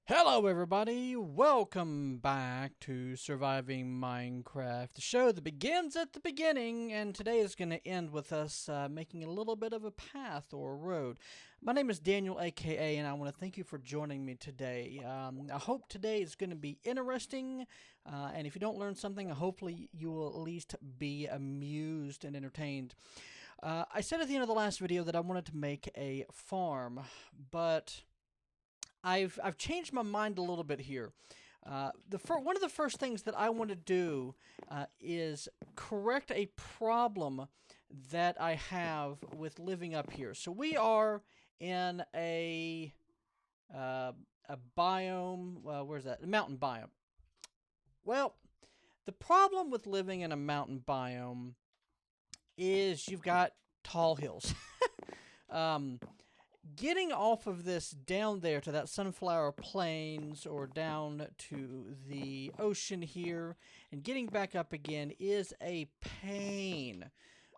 Hello everybody, welcome back to Surviving Minecraft, the show that begins at the beginning, and today is going to end with us making a little bit of a path or a road. My name is DanielAKA, and I want to thank you for joining me today. I hope today is going to be interesting, and if you don't learn something, hopefully you will at least be amused and entertained. I said at the end of the last video that I wanted to make a farm, but I've changed my mind a little bit here. One of the first things that I want to do is correct a problem that I have with living up here. So we are in a biome. Where's that? A mountain biome. Well, the problem with living in a mountain biome is you've got tall hills. Getting off of this down there to that sunflower plains or down to the ocean here and getting back up again is a pain.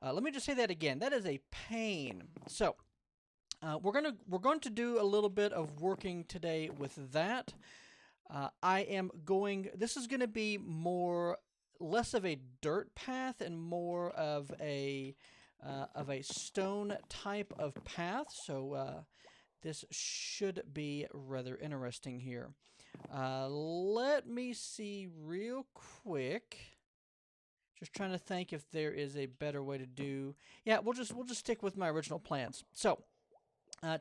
Let me just say that again. That is a pain. So we're going to do a little bit of working today with that. This is going to be less of a dirt path and more of a stone type of path, so this should be rather interesting here. Let me see real quick. Just trying to think if there is a better way to do. Yeah, we'll just stick with my original plans. So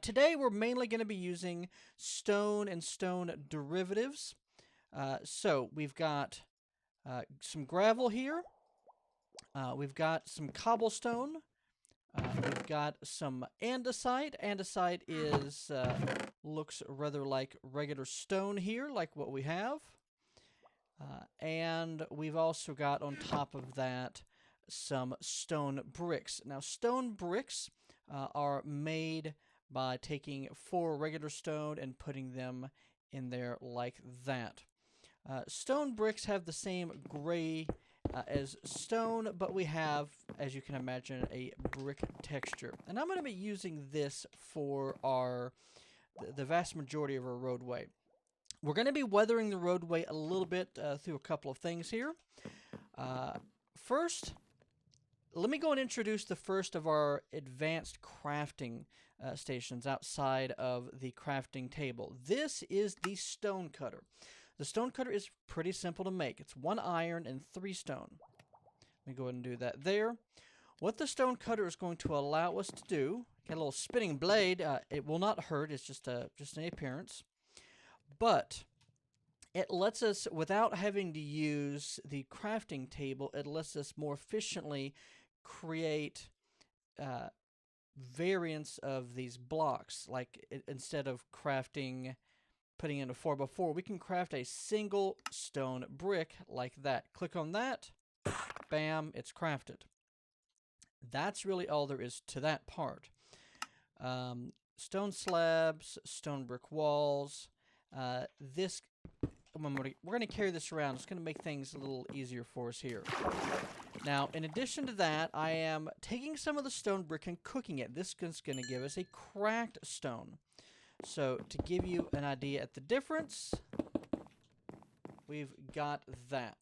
today we're mainly going to be using stone and stone derivatives. So we've got some gravel here. We've got some cobblestone. We've got some andesite. Andesite looks rather like regular stone here, like what we have. And we've also got on top of that some stone bricks. Now, stone bricks are made by taking 4 regular stone and putting them in there like that. Stone bricks have the same gray as stone, but we have, as you can imagine, a brick texture. And I'm going to be using this for the vast majority of our roadway. We're going to be weathering the roadway a little bit through a couple of things here. First, let me go and introduce the first of our advanced crafting stations outside of the crafting table. This is the stone cutter. The stone cutter is pretty simple to make. It's 1 iron and 3 stone. Let me go ahead and do that there. What the stone cutter is going to allow us to do, got a little spinning blade. It will not hurt. It's just an appearance. But it lets us, without having to use the crafting table, it lets us more efficiently create variants of these blocks. Like instead of putting in a 4x4, we can craft a single stone brick like that. Click on that, bam, it's crafted. That's really all there is to that part. Stone slabs, stone brick walls. We're going to carry this around. It's going to make things a little easier for us here. Now, in addition to that, I am taking some of the stone brick and cooking it. This is going to give us a cracked stone. So, to give you an idea at the difference, we've got that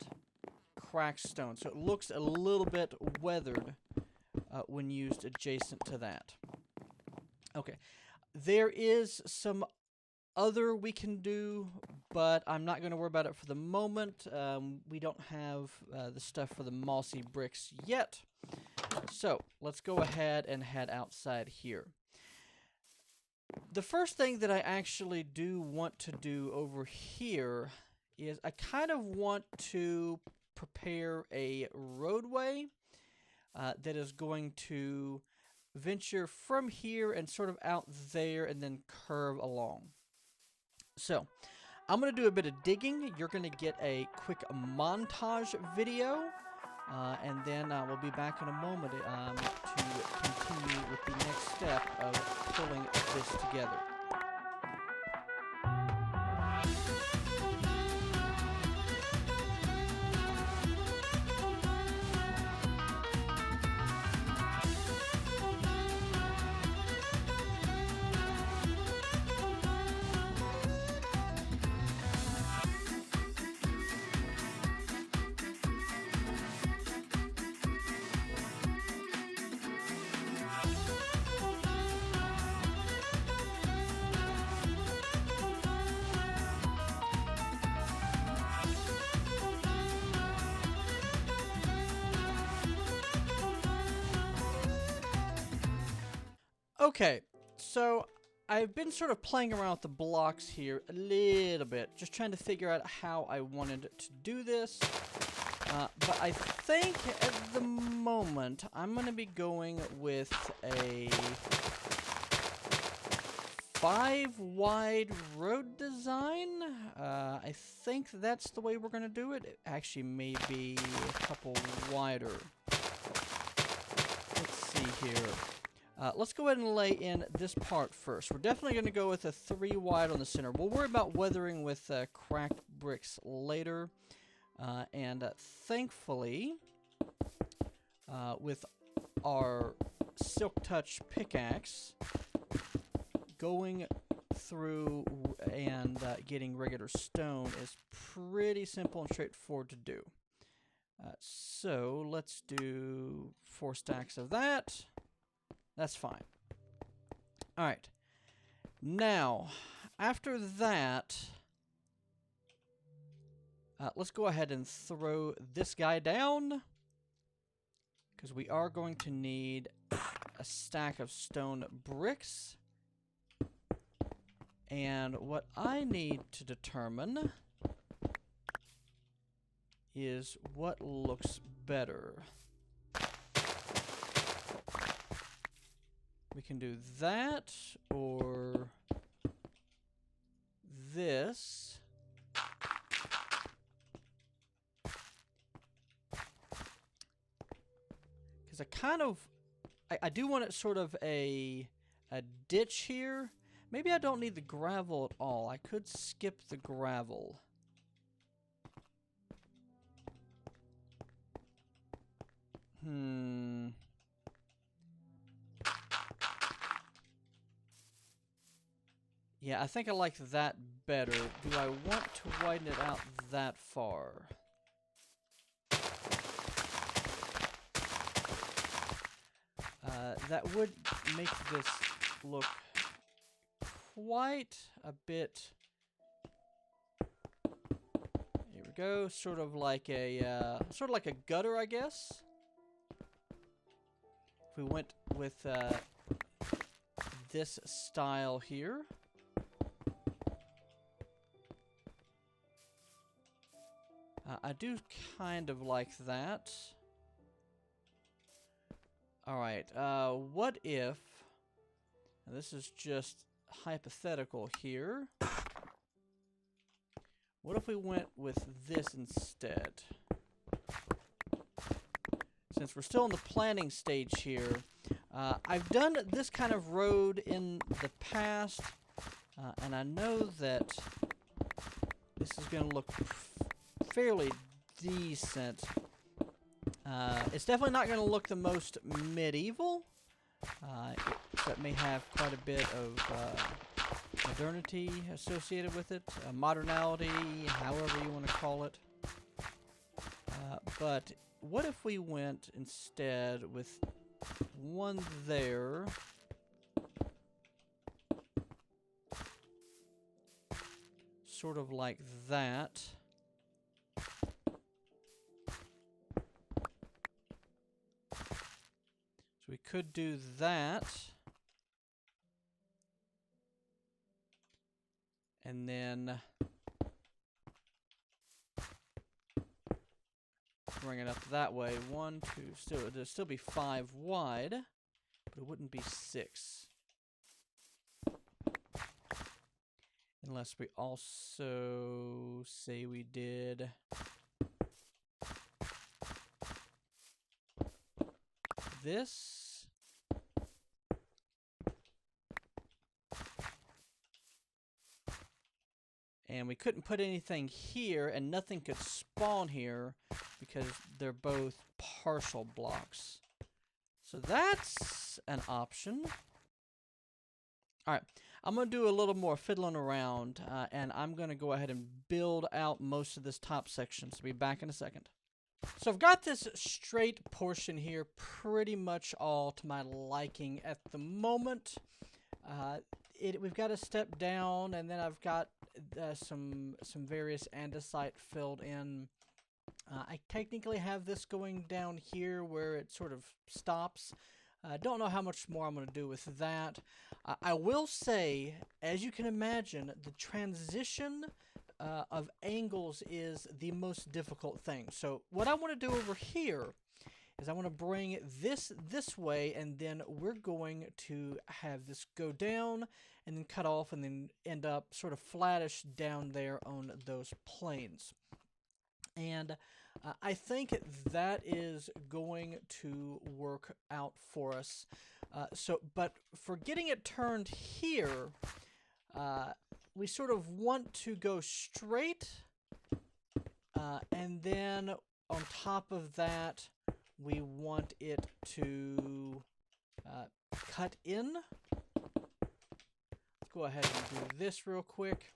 cracked stone. So, it looks a little bit weathered when used adjacent to that. Okay, there is some other we can do, but I'm not going to worry about it for the moment. We don't have the stuff for the mossy bricks yet. So, let's go ahead and head outside here. The first thing that I actually do want to do over here is I kind of want to prepare a roadway that is going to venture from here and sort of out there and then curve along. So, I'm going to do a bit of digging. You're going to get a quick montage video, and then we'll be back in a moment to continue with the next step of pulling this together. Okay, so I've been sort of playing around with the blocks here a little bit, just trying to figure out how I wanted to do this. But I think at the moment I'm going to be going with a 5-wide road design. I think that's the way we're going to do it. It actually may be a couple wider. Let's see here. Let's go ahead and lay in this part first. We're definitely going to go with a 3 wide on the center. We'll worry about weathering with cracked bricks later. And thankfully, with our Silk Touch pickaxe, going through and getting regular stone is pretty simple and straightforward to do. So let's do 4 stacks of that. That's fine. All right. Now, after that, let's go ahead and throw this guy down, because we are going to need a stack of stone bricks. And what I need to determine is what looks better. We can do that or this. Because I do want it sort of a ditch here. Maybe I don't need the gravel at all. I could skip the gravel. Yeah, I think I like that better. Do I want to widen it out that far? That would make this look quite a bit. Here we go. Sort of like a gutter, I guess. If we went with this style here. I do kind of like that. Alright, what if, and this is just hypothetical here, what if we went with this instead? Since we're still in the planning stage here, I've done this kind of road in the past, and I know that this is going to look fairly decent. It's definitely not going to look the most medieval. It may have quite a bit of modernity associated with it, modernality, however you want to call it. But what if we went instead with one there, sort of like that. So we could do that. And then bring it up that way. 1, 2, it'd still be 5 wide, but it wouldn't be 6. Unless we also say we did this. And we couldn't put anything here, and nothing could spawn here because they're both partial blocks. So that's an option. Alright, I'm going to do a little more fiddling around, and I'm going to go ahead and build out most of this top section. So I'll be back in a second. So I've got this straight portion here pretty much all to my liking at the moment. We've got a step down, and then I've got some various andesite filled in. I technically have this going down here where it sort of stops, Don't know how much more I'm going to do with that. I will say, as you can imagine, the transition of angles is the most difficult thing. So what I want to do over here is I want to bring this way, and then we're going to have this go down and then cut off and then end up sort of flattish down there on those planes. And I think that is going to work out for us. But for getting it turned here, we sort of want to go straight, and then on top of that, we want it to cut in. Let's go ahead and do this real quick,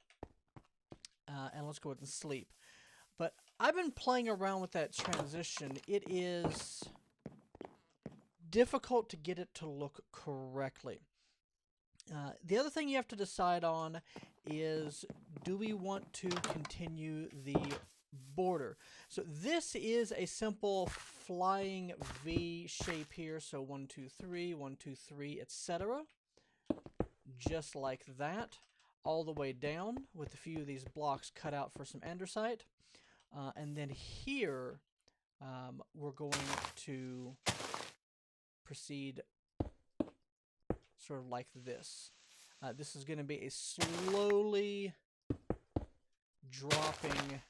and let's go ahead and sleep. But I've been playing around with that transition. It is difficult to get it to look correctly. The other thing you have to decide on is, do we want to continue the border? So this is a simple flying V shape here. So 1, 2, 3, 1, 2, 3, etc. Just like that, all the way down with a few of these blocks cut out for some andesite. And then here, we're going to proceed sort of like this. This is going to be a slowly dropping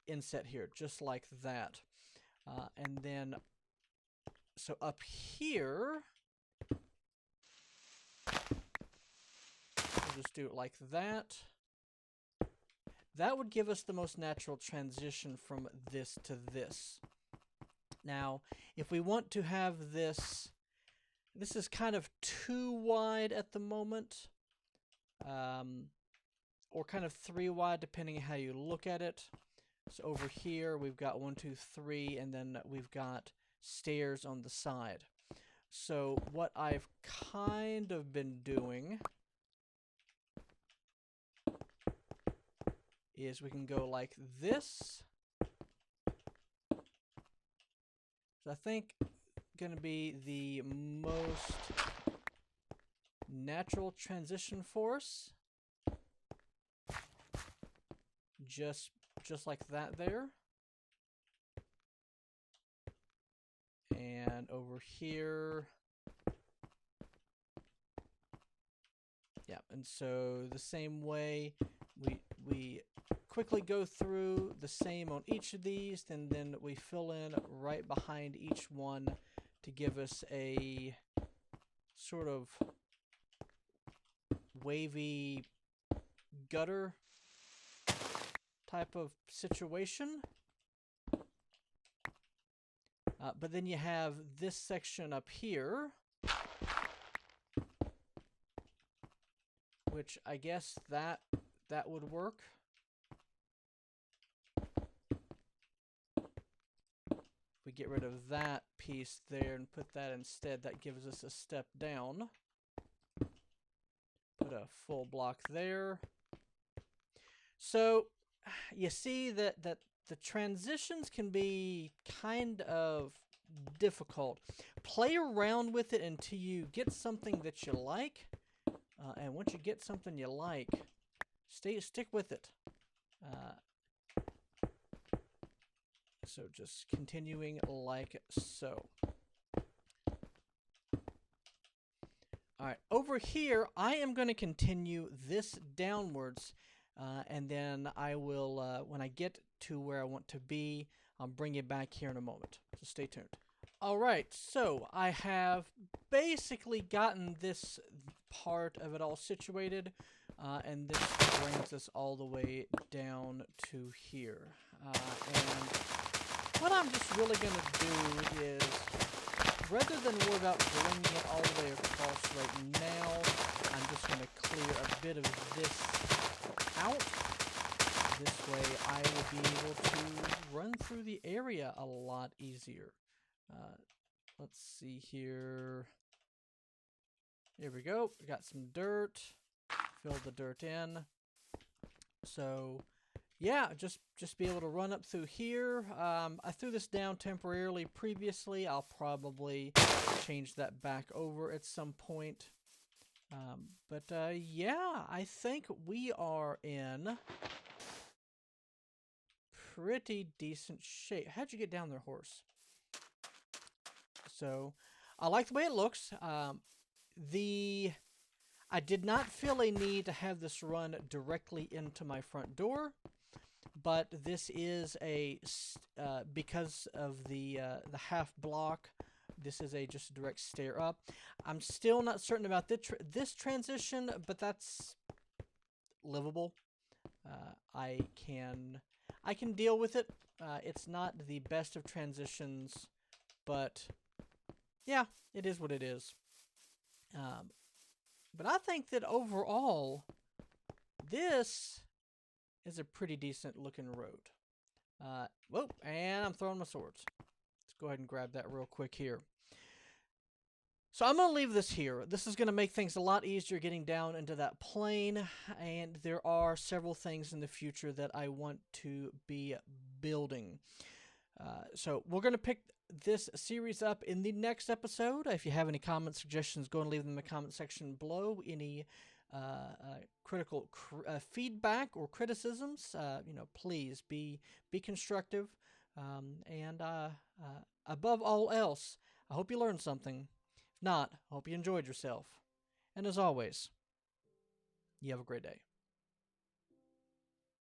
inset here, just like that. And then, so up here, we'll just do it like that. That would give us the most natural transition from this to this. Now, if we want to have this, this is kind of too wide at the moment, or kind of 3 wide, depending on how you look at it. So over here, we've got 1, 2, 3, and then we've got stairs on the side. So what I've kind of been doing is we can go like this. So I think going to be the most natural transition for us. Just like that there. And over here. Yeah, and so the same way we quickly go through the same on each of these, and then we fill in right behind each one to give us a sort of wavy gutter type of situation. But then you have this section up here, which I guess that would work. If we get rid of that piece there and put that instead, that gives us a step down. Put a full block there. So you see that the transitions can be kind of difficult. Play around with it until you get something that you like. And once you get something you like, stick with it. So just continuing like so. Alright, over here, I am going to continue this downwards, and then I will, when I get to where I want to be, I'll bring you back here in a moment. So stay tuned. Alright, so I have basically gotten this part of it all situated, and this brings us all the way down to here. And what I'm just really going to do is, rather than worry about bringing it all the way across right now, I'm just going to clear a bit of this out. This way I will be able to run through the area a lot easier. Let's see here. Here we go. We got some dirt. Fill the dirt in. So yeah, just be able to run up through here. I threw this down temporarily previously. I'll probably change that back over at some point. Yeah, I think we are in pretty decent shape. How'd you get down there, horse? So, I like the way it looks. I did not feel a need to have this run directly into my front door, but this is because of the half block. This is just a direct stair up. I'm still not certain about this transition, but that's livable. I can deal with it. It's not the best of transitions, but yeah, it is what it is. But I think that overall, this is a pretty decent looking road. Whoa, and I'm throwing my swords. Let's go ahead and grab that real quick here. So I'm going to leave this here. This is going to make things a lot easier getting down into that plane, and there are several things in the future that I want to be building. So we're going to pick this series up in the next episode. If you have any comments, suggestions, go and leave them in the comment section below. Any critical feedback or criticisms, please be constructive. And above all else, I hope you learned something. If not, I hope you enjoyed yourself. And as always, you have a great day.